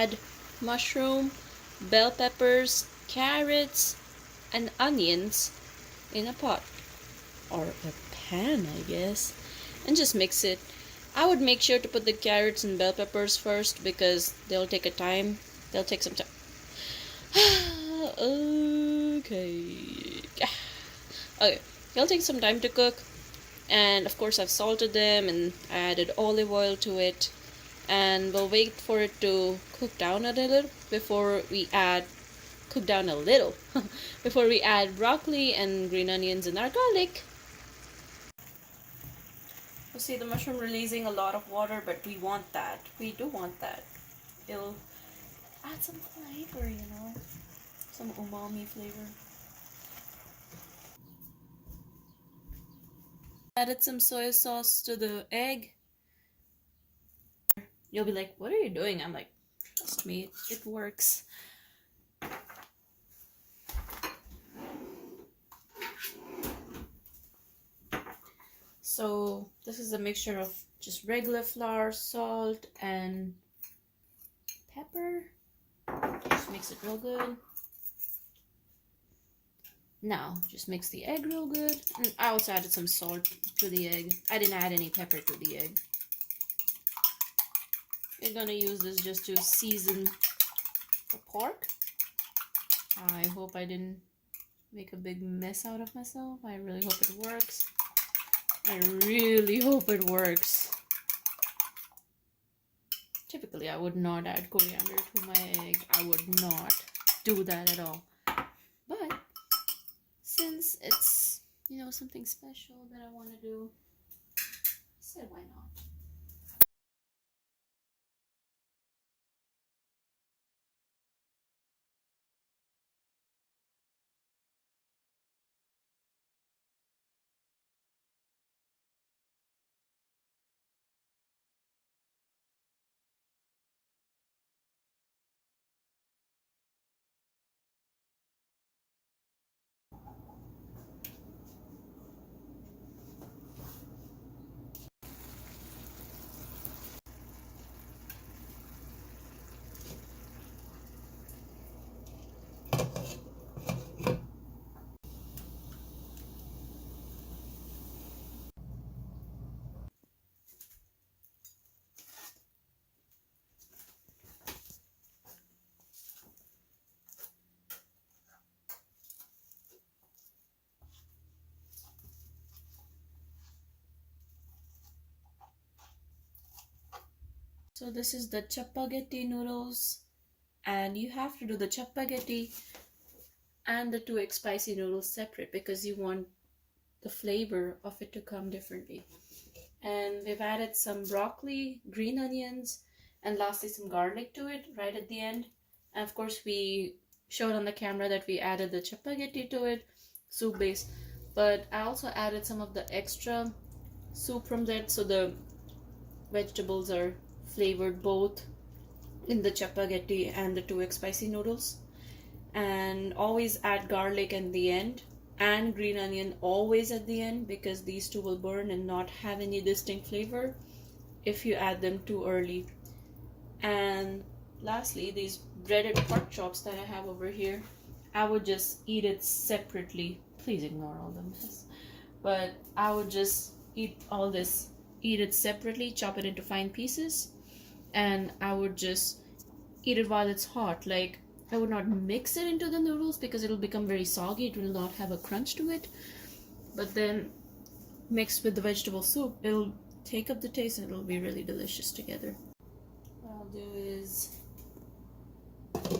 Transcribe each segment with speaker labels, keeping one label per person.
Speaker 1: add mushroom, bell peppers, carrots, and onions in a pot or a pan, I guess, and just mix it. I would make sure to put the carrots and bell peppers first because they'll take a time. They'll take some time. Okay. Okay. They'll take some time to cook. And of course I've salted them and I added olive oil to it. And we'll wait for it to cook down a little before we add before we add broccoli and green onions and our garlic. You see the mushroom releasing a lot of water, but we want that. We do want that. It'll add some flavor, you know, some umami flavor. Added some soy sauce to the egg. You'll be like, what are you doing? I'm like, trust me, it works. So this is a mixture of just regular flour, salt, and pepper. Just mix it real good. Now, just mix the egg real good. And I also added some salt to the egg. I didn't add any pepper to the egg. We're gonna use this just to season the pork. I hope I didn't make a big mess out of myself. I really hope it works. I really hope it works. Typically, I would not add coriander to my egg. I would not do that at all. But since it's, you know, something special that I want to do, I said why not? So this is the Chapaghetti noodles, and you have to do the Chapaghetti and the 2x spicy noodles separate because you want the flavor of it to come differently. And we've added some broccoli, green onions, and lastly some garlic to it right at the end. And of course we showed on the camera that we added the Chapaghetti to it, soup base, but I also added some of the extra soup from that, so the vegetables are flavored both in the Chapaghetti and the 2x spicy noodles. And always add garlic in the end and green onion always at the end because these two will burn and not have any distinct flavor if you add them too early. And lastly, these breaded pork chops that I have over here, I would just eat it separately. Please ignore all the mess. But I would just eat it separately, chop it into fine pieces, and I would just eat it while it's hot. Like, I would not mix it into the noodles because it'll become very soggy. It will not have a crunch to it. But then mixed with the vegetable soup, it'll take up the taste and it'll be really delicious together. What I'll do is take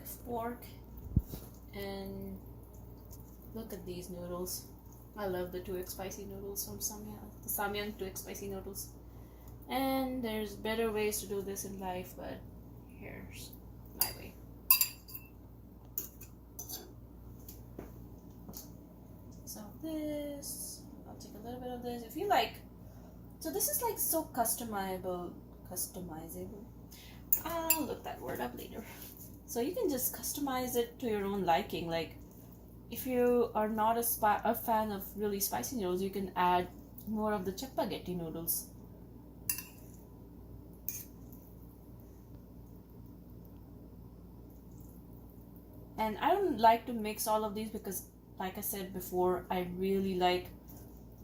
Speaker 1: a fork and look at these noodles. I love the 2x spicy noodles from Samyang, the Samyang 2x spicy noodles. And there's better ways to do this in life, but here's my way. So this, I'll take a little bit of this. If you like, so this is like so customizable. I'll look that word up later. So you can just customize it to your own liking. Like, if you are not a fan of really spicy noodles, you can add more of the Chapaghetti noodles. And I don't like to mix all of these because, like I said before, I really like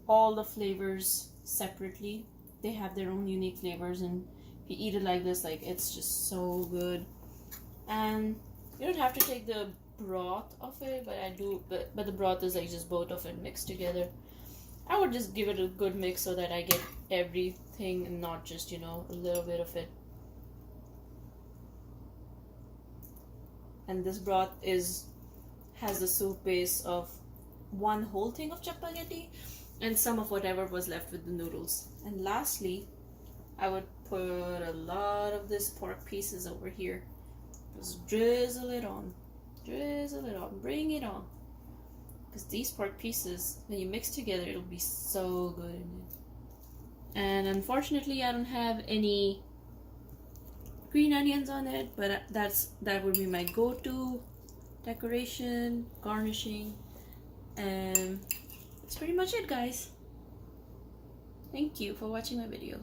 Speaker 1: all the flavors separately. They have their own unique flavors, and if you eat it like this, like, it's just so good. And you don't have to take the broth of it, but I do. But the broth is like just both of it mixed together. I would just give it a good mix so that I get everything and not just, you know, a little bit of it. And this broth has the soup base of one whole thing of chapaghetti and some of whatever was left with the noodles. And lastly, I would put a lot of this pork pieces over here. Just drizzle it on, bring it on. Because these pork pieces, when you mix together, it'll be so good in it. And unfortunately, I don't have any green onions on it, but that would be my go-to decoration, garnishing, and that's pretty much it, guys. Thank you for watching my video.